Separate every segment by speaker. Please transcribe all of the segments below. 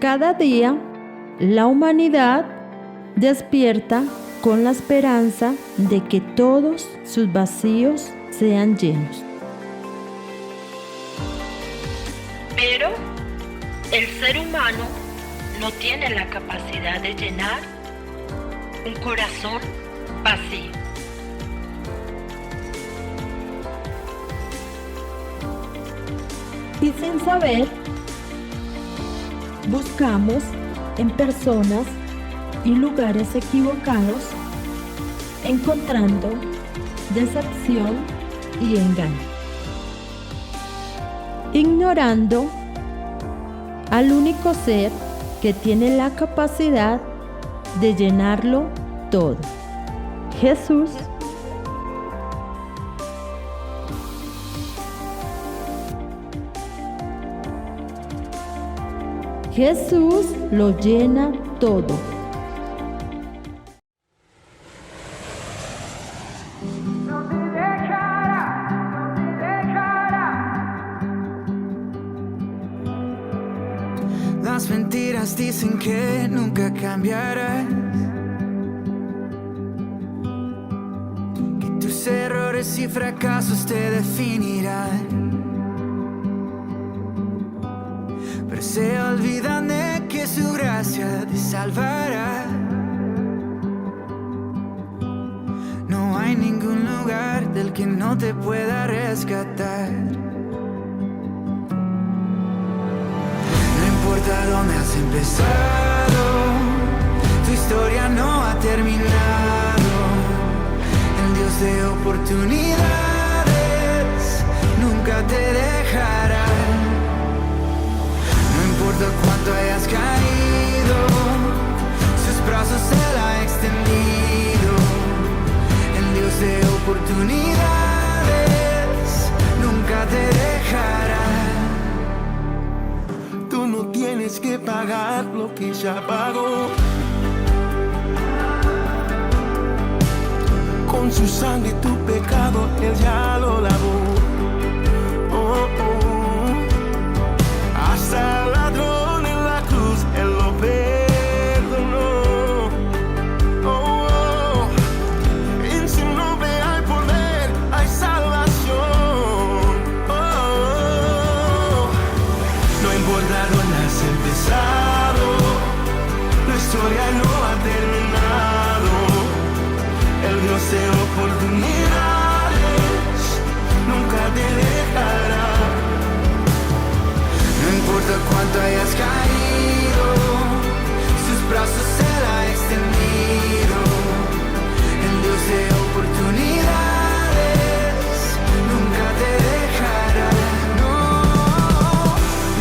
Speaker 1: Cada día, la humanidad despierta con la esperanza de que todos sus vacíos sean llenos.
Speaker 2: Pero el ser humano no tiene la capacidad de llenar un corazón vacío.
Speaker 1: Y sin saber, buscamos en personas y lugares equivocados, encontrando decepción y engaño, ignorando al único ser que tiene la capacidad de llenarlo todo, Jesús. Jesús lo llena todo.
Speaker 3: Las mentiras dicen que nunca cambiarás, que tus errores y fracasos te definirán. Pero se olvidan de que su gracia te salvará. No hay ningún lugar del que no te pueda rescatar. No importa dónde has empezado, tu historia no ha terminado. El Dios de oportunidades nunca te dejará. No importa cuánto hayas caído, sus brazos Él ha extendido. El Dios de oportunidades nunca te dejará.
Speaker 4: Tú no tienes que pagar lo que ya pagó. Con su sangre tu pecado Él ya lo lavó. Oh, oh. Hasta el ladrón en la cruz Él lo perdonó. Oh, oh. En su nombre hay poder, hay salvación. Oh, oh. No importa dónde has empezado, la historia no ha terminado. El Dios de oportunidades nunca te dejará. No importa cuánto hayas caído, sus brazos Él ha extendido. El Dios de oportunidades nunca te dejará. No,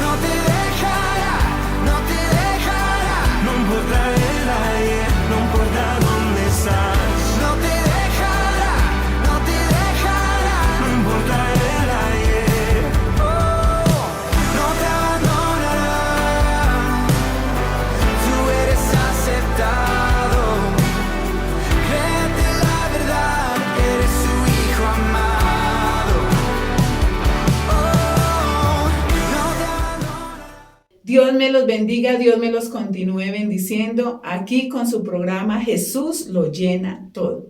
Speaker 4: no te dejará, no te dejará. No importa el ayer, no importa dónde estás. No te dejará, no te dejará. No importa el ayer. No te abandonará, tú eres aceptado. Créete la verdad, eres su hijo amado. No te abandonará.
Speaker 5: Dios me los bendiga, Dios me los continúe bendiciendo aquí con su programa Jesús lo llena todo.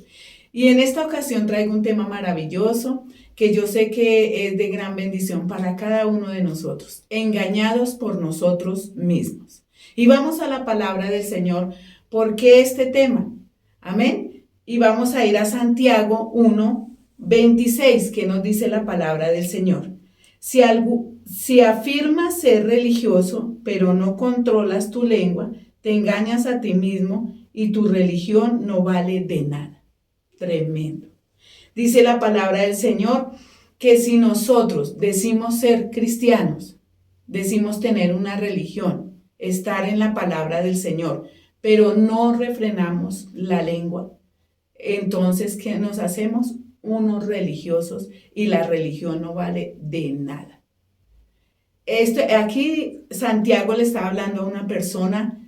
Speaker 5: Y en esta ocasión traigo un tema maravilloso que yo sé que es de gran bendición para cada uno de nosotros, engañados por nosotros mismos. Y vamos a la palabra del Señor. ¿Por qué este tema? Amén. Y vamos a ir a Santiago 1:26, que nos dice la palabra del Señor. Si afirmas ser religioso, pero no controlas tu lengua, te engañas a ti mismo y tu religión no vale de nada. Tremendo. Dice la palabra del Señor que si nosotros decimos ser cristianos, decimos tener una religión, estar en la palabra del Señor, pero no refrenamos la lengua, entonces, ¿qué nos hacemos? Unos religiosos, y la religión no vale de nada. Aquí Santiago le está hablando a una persona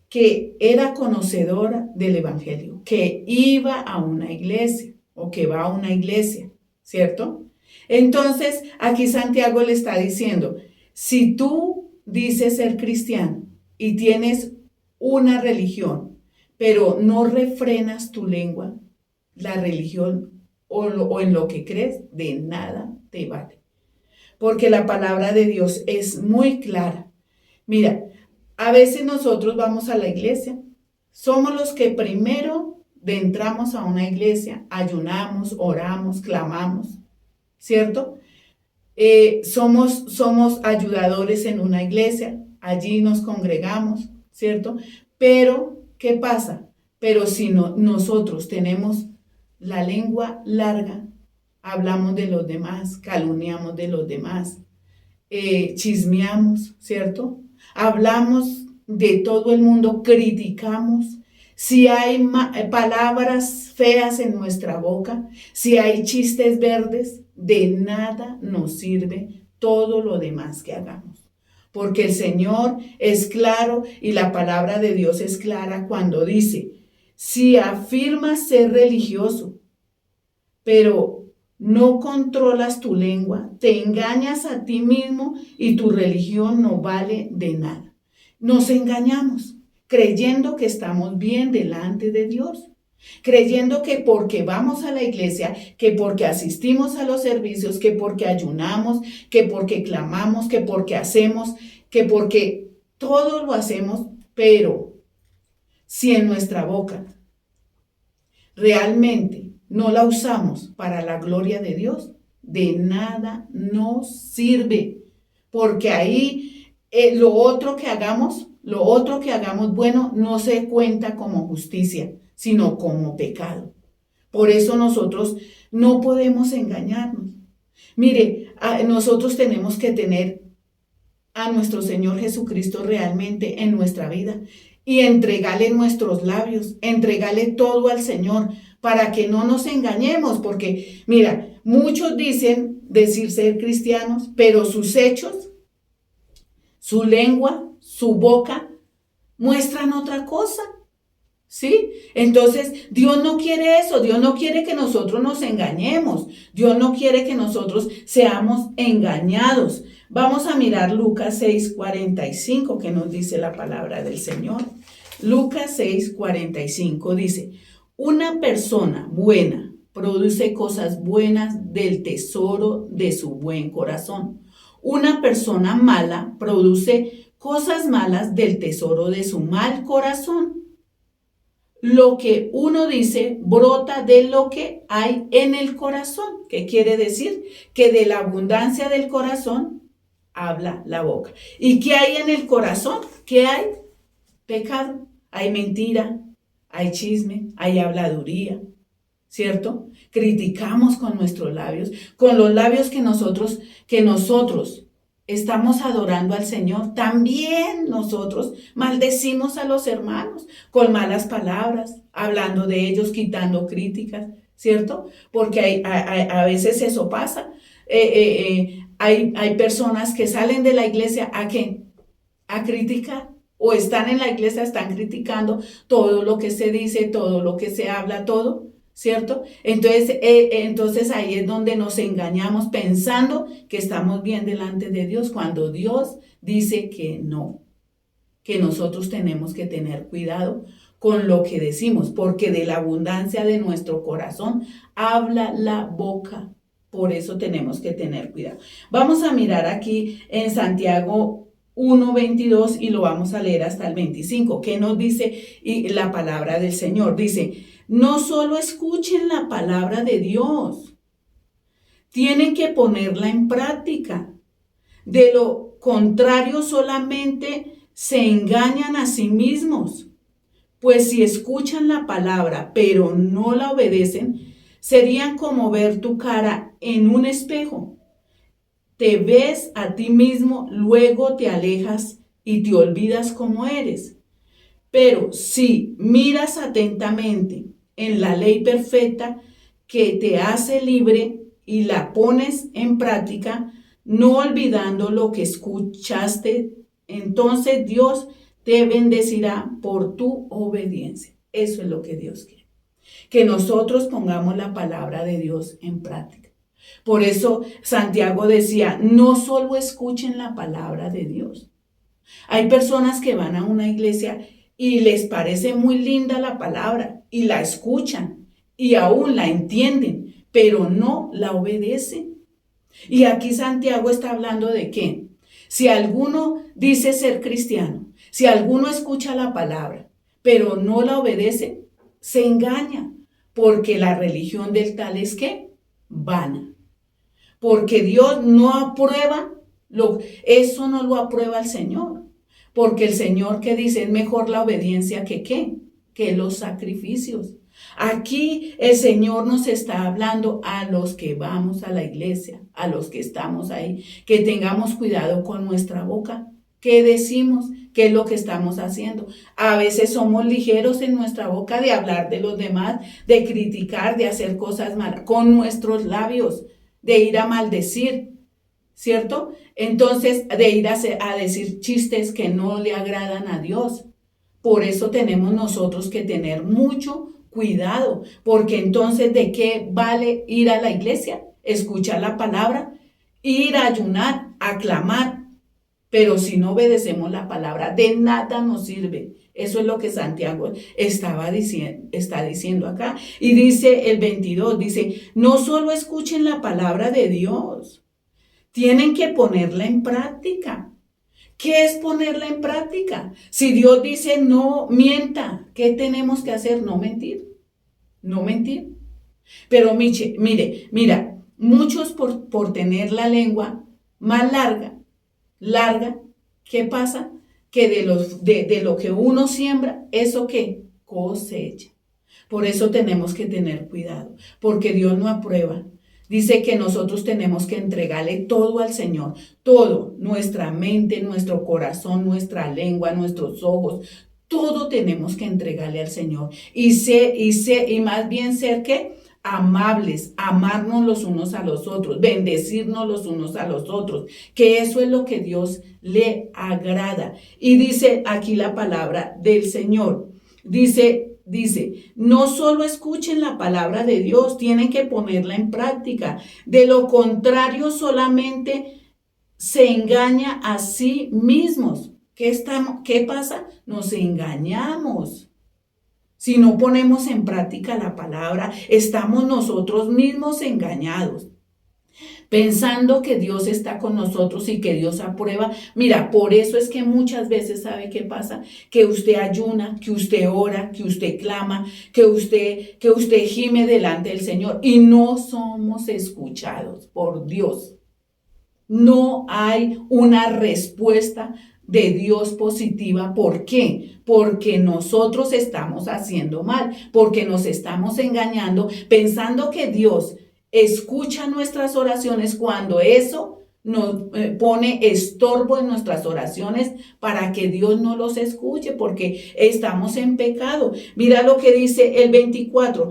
Speaker 5: que era conocedora del Evangelio, que iba a una iglesia o que va a una iglesia, ¿cierto? Entonces, aquí Santiago le está diciendo, si tú dices ser cristiano, y tienes una religión, pero no refrenas tu lengua, la religión o en lo que crees, de nada te vale. Porque la palabra de Dios es muy clara. Mira, a veces nosotros vamos a la iglesia, somos los que primero entramos a una iglesia, ayunamos, oramos, clamamos, ¿cierto? Somos ayudadores en una iglesia, allí nos congregamos, ¿cierto? Pero, ¿qué pasa? Pero si nosotros tenemos la lengua larga, hablamos de los demás, calumniamos de los demás, chismeamos, ¿cierto? Hablamos de todo el mundo, criticamos. Si hay palabras feas en nuestra boca, si hay chistes verdes, de nada nos sirve todo lo demás que hagamos. Porque el Señor es claro y la palabra de Dios es clara cuando dice, si afirmas ser religioso, pero no controlas tu lengua, te engañas a ti mismo y tu religión no vale de nada. Nos engañamos creyendo que estamos bien delante de Dios, creyendo que porque vamos a la iglesia, que porque asistimos a los servicios, que porque ayunamos, que porque clamamos, que porque hacemos, que porque todo lo hacemos, pero si en nuestra boca realmente no la usamos para la gloria de Dios, de nada nos sirve, porque ahí lo otro que hagamos bueno no se cuenta como justicia, sino como pecado. Por eso nosotros no podemos engañarnos. Mire, nosotros tenemos que tener a nuestro Señor Jesucristo realmente en nuestra vida y entregarle nuestros labios, entregarle todo al Señor para que no nos engañemos, porque mira, muchos dicen decir ser cristianos, pero sus hechos, su lengua, su boca muestran otra cosa. ¿Sí? Entonces, Dios no quiere eso, Dios no quiere que nosotros nos engañemos, Dios no quiere que nosotros seamos engañados. Vamos a mirar Lucas 6:45, que nos dice la palabra del Señor. Lucas 6:45 dice, una persona buena produce cosas buenas del tesoro de su buen corazón. Una persona mala produce cosas malas del tesoro de su mal corazón. Lo que uno dice brota de lo que hay en el corazón. ¿Qué quiere decir? Que de la abundancia del corazón habla la boca. ¿Y qué hay en el corazón? ¿Qué hay? Pecado. Hay mentira, hay chisme, hay habladuría, ¿cierto? Criticamos con nuestros labios, con los labios que nosotros estamos adorando al Señor. También nosotros maldecimos a los hermanos con malas palabras, hablando de ellos, quitando críticas, ¿cierto? Porque a veces eso pasa. Hay personas que salen de la iglesia ¿a qué? A criticar. O están en la iglesia, están criticando todo lo que se dice, todo lo que se habla, todo, ¿cierto? Entonces ahí es donde nos engañamos pensando que estamos bien delante de Dios, cuando Dios dice que no, que nosotros tenemos que tener cuidado con lo que decimos, porque de la abundancia de nuestro corazón habla la boca. Por eso tenemos que tener cuidado. Vamos a mirar aquí en Santiago 1:22 y lo vamos a leer hasta el 25. ¿Qué nos dice la palabra del Señor? Dice, no solo escuchen la palabra de Dios, tienen que ponerla en práctica. De lo contrario, solamente se engañan a sí mismos. Pues si escuchan la palabra, pero no la obedecen, serían como ver tu cara en un espejo. Te ves a ti mismo, luego te alejas y te olvidas cómo eres. Pero si miras atentamente en la ley perfecta que te hace libre y la pones en práctica, no olvidando lo que escuchaste, entonces Dios te bendecirá por tu obediencia. Eso es lo que Dios quiere. Que nosotros pongamos la palabra de Dios en práctica. Por eso Santiago decía, no solo escuchen la palabra de Dios, Hay personas que van a una iglesia y les parece muy linda la palabra y la escuchan y aún la entienden, pero no la obedecen. Y aquí Santiago está hablando de qué. Si alguno dice ser cristiano, si alguno escucha la palabra, pero no la obedece, se engaña, porque la religión del tal es ¿qué? Vana. Porque Dios no aprueba, eso no lo aprueba el Señor. Porque el Señor que dice es mejor la obediencia que ¿qué? Que los sacrificios. Aquí el Señor nos está hablando a los que vamos a la iglesia, a los que estamos ahí, que tengamos cuidado con nuestra boca. ¿Qué decimos? ¿Qué es lo que estamos haciendo? A veces somos ligeros en nuestra boca de hablar de los demás, de criticar, de hacer cosas malas, con nuestros labios, de ir a maldecir, ¿cierto? Entonces, de ir a decir chistes que no le agradan a Dios. Por eso tenemos nosotros que tener mucho cuidado, porque entonces, ¿de qué vale ir a la iglesia? Escuchar la palabra, ir a ayunar, a clamar, pero si no obedecemos la palabra, de nada nos sirve. Eso es lo que Santiago está diciendo acá. Y dice el 22, dice, no solo escuchen la palabra de Dios, tienen que ponerla en práctica. ¿Qué es ponerla en práctica? Si Dios dice no mienta, ¿qué tenemos que hacer? No mentir. No mentir. Pero mira, muchos por tener la lengua más larga, ¿qué pasa? Que de lo que uno siembra, ¿eso qué? Cosecha. Por eso tenemos que tener cuidado, porque Dios no aprueba. Dice que nosotros tenemos que entregarle todo al Señor, todo, nuestra mente, nuestro corazón, nuestra lengua, nuestros ojos, todo tenemos que entregarle al Señor. Y más bien ser ¿qué? Amables, amarnos los unos a los otros, bendecirnos los unos a los otros, que eso es lo que Dios le agrada. Y dice aquí la palabra del Señor, dice, no solo escuchen la palabra de Dios, tienen que ponerla en práctica. De lo contrario, solamente se engaña a sí mismos. ¿Qué pasa? Nos engañamos. Si no ponemos en práctica la palabra, estamos nosotros mismos engañados, pensando que Dios está con nosotros y que Dios aprueba. Mira, por eso es que muchas veces, ¿sabe qué pasa? Que usted ayuna, que usted ora, que usted clama, que usted gime delante del Señor y no somos escuchados por Dios. No hay una respuesta de Dios positiva. ¿Por qué? Porque nosotros estamos haciendo mal, porque nos estamos engañando, pensando que Dios escucha nuestras oraciones cuando eso nos pone estorbo en nuestras oraciones para que Dios no los escuche, porque estamos en pecado. Mira lo que dice el 24,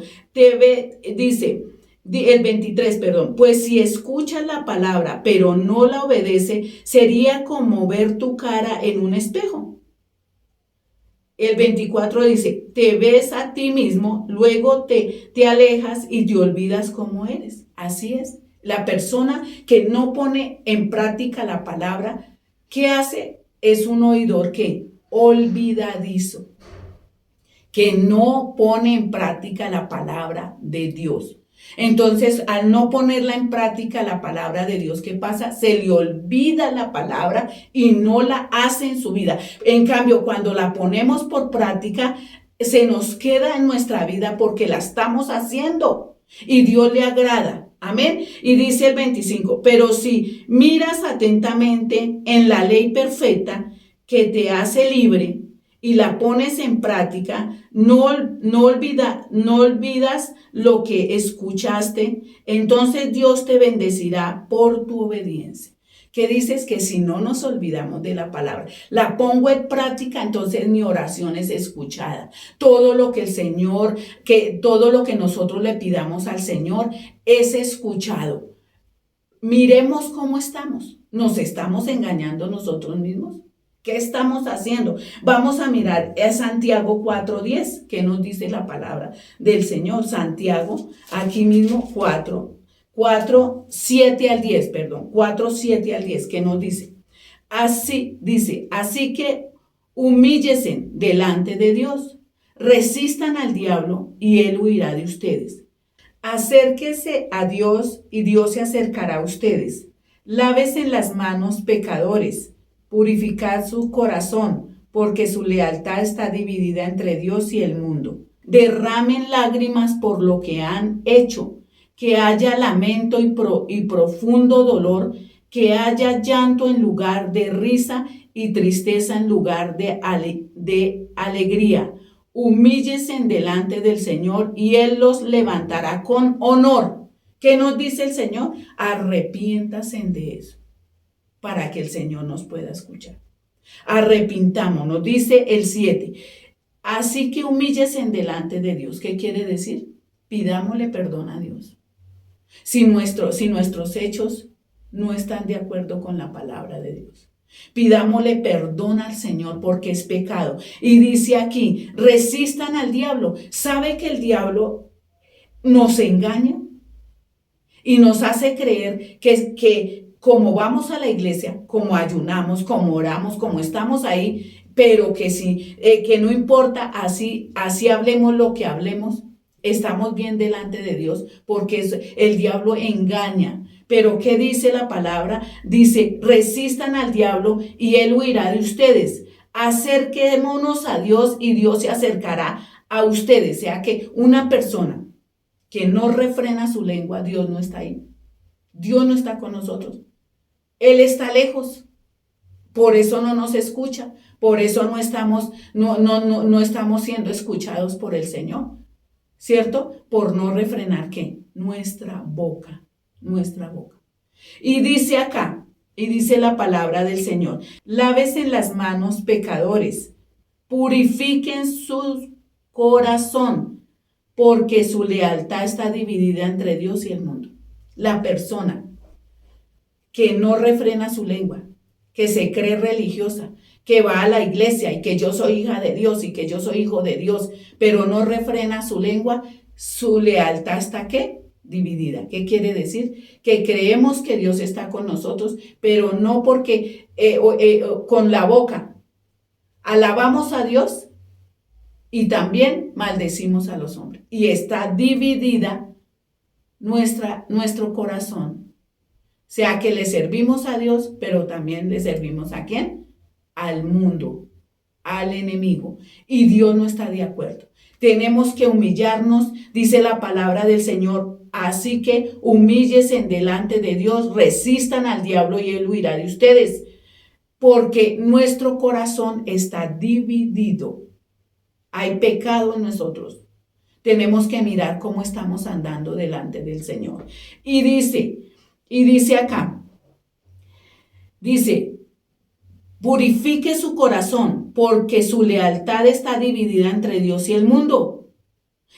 Speaker 5: dice el 23, perdón, pues si escuchas la palabra pero no la obedece, sería como ver tu cara en un espejo. El 24 dice, te ves a ti mismo, luego te alejas y te olvidas cómo eres. Así es. La persona que no pone en práctica la palabra, ¿qué hace? Es un oidor que olvidadizo, que no pone en práctica la palabra de Dios. Entonces, al no ponerla en práctica la palabra de Dios, ¿qué pasa? Se le olvida la palabra y no la hace en su vida. En cambio, cuando la ponemos por práctica, se nos queda en nuestra vida porque la estamos haciendo y Dios le agrada. Amén. Y dice el 25, pero si miras atentamente en la ley perfecta que te hace libre y la pones en práctica, no olvidas lo que escuchaste, entonces Dios te bendecirá por tu obediencia. ¿Qué dices? Que si no nos olvidamos de la palabra, la pongo en práctica, entonces mi oración es escuchada. Todo lo que todo lo que nosotros le pidamos al Señor es escuchado. Miremos cómo estamos. ¿Nos estamos engañando nosotros mismos? ¿Qué estamos haciendo? Vamos a mirar a Santiago 4:10, que nos dice la palabra del Señor. Santiago, aquí mismo 4:7 al 10, que nos dice. Así dice, así que humíllese delante de Dios, resistan al diablo y él huirá de ustedes. Acérquese a Dios y Dios se acercará a ustedes. Lávense en las manos, pecadores, purificad su corazón, porque su lealtad está dividida entre Dios y el mundo. Derramen lágrimas por lo que han hecho, que haya lamento y profundo dolor, que haya llanto en lugar de risa y tristeza en lugar de alegría. Humíllense delante del Señor y Él los levantará con honor. ¿Qué nos dice el Señor? Arrepiéntase de eso, para que el Señor nos pueda escuchar. Arrepintámonos, dice el 7. Así que humíllense delante de Dios. ¿Qué quiere decir? Pidámosle perdón a Dios. Si nuestros hechos no están de acuerdo con la palabra de Dios, pidámosle perdón al Señor porque es pecado. Y dice aquí, resistan al diablo. ¿Sabe que el diablo nos engaña? Y nos hace creer que como vamos a la iglesia, como ayunamos, como oramos, como estamos ahí, pero que no importa, así hablemos lo que hablemos, estamos bien delante de Dios, porque el diablo engaña. Pero ¿qué dice la palabra? Dice, resistan al diablo y él huirá de ustedes. Acerquémonos a Dios y Dios se acercará a ustedes. O sea que una persona que no refrena su lengua, Dios no está ahí. Dios no está con nosotros. Él está lejos. Por eso no nos escucha. Por eso no estamos siendo escuchados por el Señor. ¿Cierto? Por no refrenar ¿qué? Nuestra boca. Y dice acá, y dice la palabra del Señor, lávense en las manos, pecadores, purifiquen su corazón, porque su lealtad está dividida entre Dios y el mundo. La persona que no refrena su lengua, que se cree religiosa, que va a la iglesia y que yo soy hija de Dios y que yo soy hijo de Dios, pero no refrena su lengua, su lealtad está ¿qué? Dividida. ¿Qué quiere decir? Que creemos que Dios está con nosotros, pero no porque con la boca alabamos a Dios y también maldecimos a los hombres. Y está dividida nuestro corazón. O sea que le servimos a Dios, pero también le servimos ¿a quién? Al mundo, al enemigo. Y Dios no está de acuerdo. Tenemos que humillarnos, dice la palabra del Señor. Así que humíllense delante de Dios, resistan al diablo y él huirá de ustedes. Porque nuestro corazón está dividido. Hay pecado en nosotros. Tenemos que mirar cómo estamos andando delante del Señor. Y dice acá, dice, purifique su corazón, porque su lealtad está dividida entre Dios y el mundo.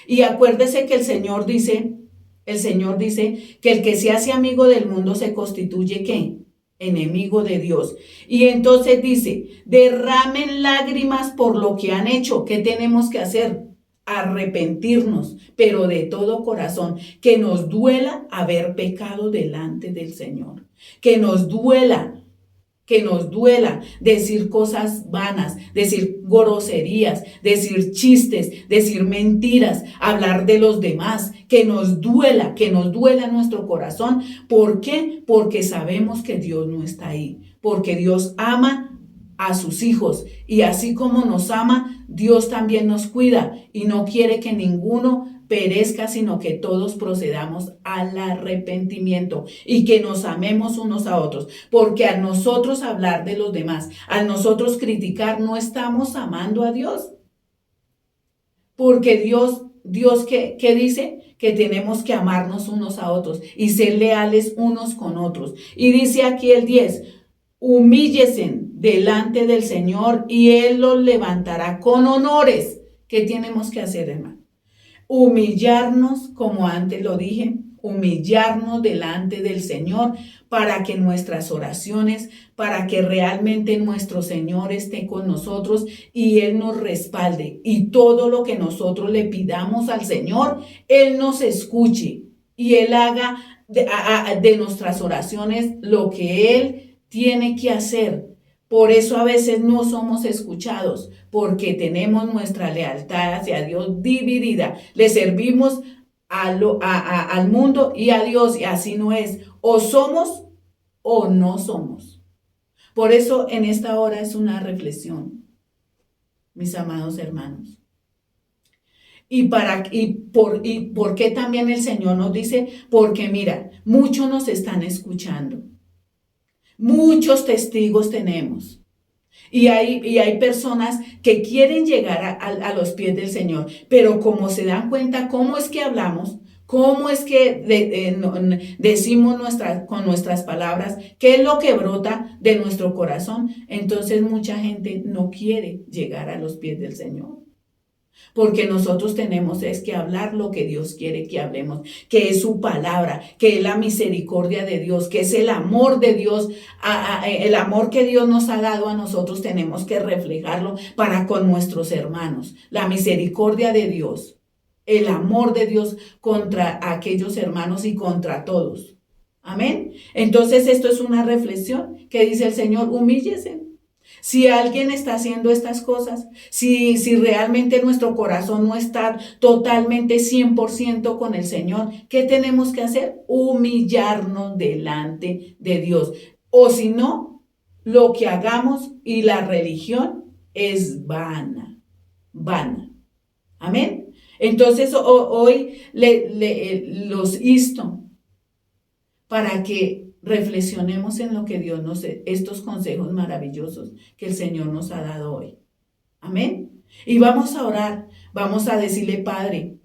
Speaker 5: Y acuérdese que el Señor dice que el que se hace amigo del mundo se constituye ¿qué? Enemigo de Dios. Y entonces dice, derramen lágrimas por lo que han hecho. ¿Qué tenemos que hacer? Arrepentirnos, pero de todo corazón, que nos duela haber pecado delante del Señor, que nos duela decir cosas vanas, decir groserías, decir chistes, decir mentiras, hablar de los demás, que nos duela nuestro corazón. ¿Por qué? Porque sabemos que Dios no está ahí, porque Dios ama a sus hijos y así como nos ama, Dios también nos cuida y no quiere que ninguno perezca, sino que todos procedamos al arrepentimiento y que nos amemos unos a otros, porque al nosotros hablar de los demás, al nosotros criticar, no estamos amando a Dios, porque Dios ¿qué dice? Que tenemos que amarnos unos a otros y ser leales unos con otros. Y dice aquí el 10, humíllense delante del Señor y Él los levantará con honores. ¿Qué tenemos que hacer, hermano? Humillarnos, como antes lo dije, humillarnos delante del Señor para que nuestras oraciones, para que realmente nuestro Señor esté con nosotros y Él nos respalde. Y todo lo que nosotros le pidamos al Señor, Él nos escuche y Él haga de nuestras oraciones lo que Él tiene que hacer Por eso a veces no somos escuchados, porque tenemos nuestra lealtad hacia Dios dividida. Le servimos al mundo y a Dios, y así no es. O somos o no somos. Por eso en esta hora es una reflexión, mis amados hermanos. ¿Y por qué también el Señor nos dice? Porque mira, muchos nos están escuchando. Muchos testigos tenemos. Y hay personas que quieren llegar a los pies del Señor, pero como se dan cuenta cómo es que hablamos, cómo es que decimos con nuestras palabras, qué es lo que brota de nuestro corazón, entonces mucha gente no quiere llegar a los pies del Señor. Porque nosotros tenemos es que hablar lo que Dios quiere que hablemos, que es su palabra, que es la misericordia de Dios, que es el amor de Dios, el amor que Dios nos ha dado a nosotros tenemos que reflejarlo para con nuestros hermanos, la misericordia de Dios, el amor de Dios contra aquellos hermanos y contra todos. Amén. Entonces esto es una reflexión que dice el Señor, humíllese. Si alguien está haciendo estas cosas, si realmente nuestro corazón no está totalmente 100% con el Señor, ¿qué tenemos que hacer? Humillarnos delante de Dios. O si no, lo que hagamos y la religión es vana. Amén. Entonces hoy los insto para que reflexionemos en lo que Dios estos consejos maravillosos que el Señor nos ha dado hoy. Amén. Y vamos a orar, vamos a decirle, Padre,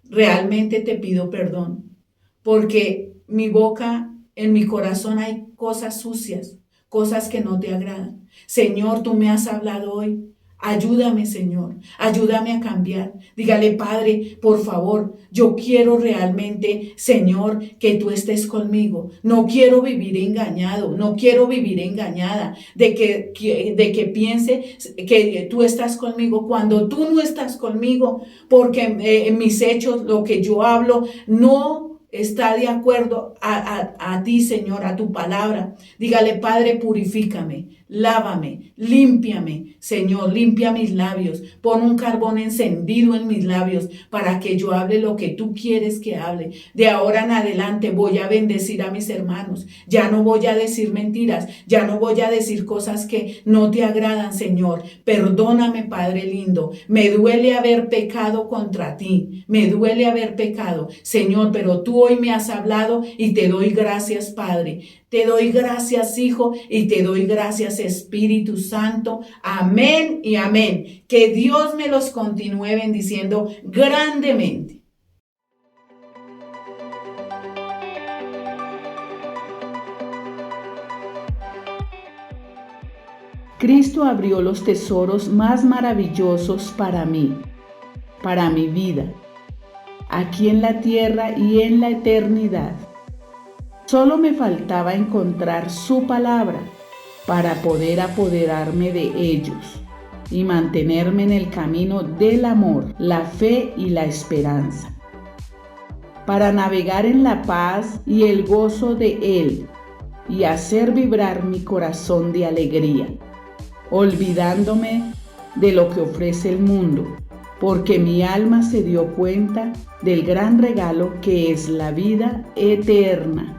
Speaker 5: realmente te pido perdón, porque mi boca, en mi corazón hay cosas sucias, cosas que no te agradan. Señor, tú me has hablado hoy. Ayúdame, Señor, ayúdame a cambiar. Dígale, Padre, por favor, yo quiero realmente, Señor, que tú estés conmigo. No quiero vivir engañado, no quiero vivir engañada de que piense que tú estás conmigo cuando tú no estás conmigo, porque en mis hechos, lo que yo hablo, no está de acuerdo a ti, Señor, a tu palabra. Dígale, Padre, purifícame, lávame, límpiame, Señor, limpia mis labios, pon un carbón encendido en mis labios para que yo hable lo que tú quieres que hable. De ahora en adelante voy a bendecir a mis hermanos, ya no voy a decir mentiras, ya no voy a decir cosas que no te agradan, Señor. Perdóname, Padre lindo, me duele haber pecado contra ti, me duele haber pecado, Señor, pero tú hoy me has hablado y te doy gracias, Padre. Te doy gracias, Hijo, y te doy gracias, Espíritu Santo. Amén y amén. Que Dios me los continúe bendiciendo grandemente. Cristo abrió los tesoros más maravillosos para mí, para mi vida, aquí en la tierra y en la eternidad. Solo me faltaba encontrar su palabra para poder apoderarme de ellos y mantenerme en el camino del amor, la fe y la esperanza, para navegar en la paz y el gozo de Él y hacer vibrar mi corazón de alegría, olvidándome de lo que ofrece el mundo, porque mi alma se dio cuenta del gran regalo que es la vida eterna.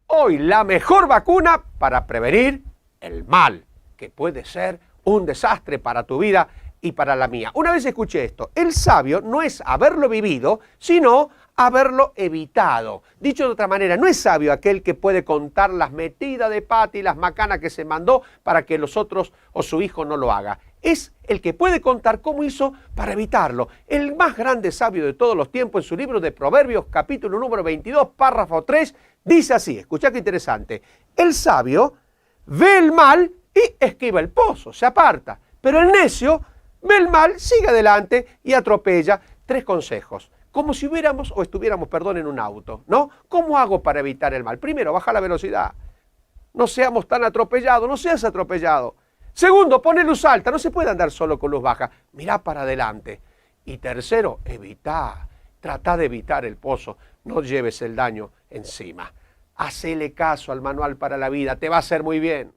Speaker 6: Hoy la mejor vacuna para prevenir el mal, que puede ser un desastre para tu vida y para la mía. Una vez escuché esto, el sabio no es haberlo vivido, sino haberlo evitado. Dicho de otra manera, no es sabio aquel que puede contar las metidas de pata y las macanas que se mandó para que los otros o su hijo no lo haga. Es el que puede contar cómo hizo para evitarlo. El más grande sabio de todos los tiempos, en su libro de Proverbios, capítulo número 22, párrafo 3, dice así, escuchá qué interesante: el sabio ve el mal y esquiva el pozo, se aparta, pero el necio ve el mal, sigue adelante y atropella. 3 consejos. Como si estuviéramos en un auto, ¿no? ¿Cómo hago para evitar el mal? Primero, baja la velocidad. No seamos tan atropellados, no seas atropellado. Segundo, pone luz alta, no se puede andar solo con luz baja. Mirá para adelante. Y tercero, trata de evitar el pozo, no lleves el daño encima. Hacele caso al manual para la vida, te va a hacer muy bien.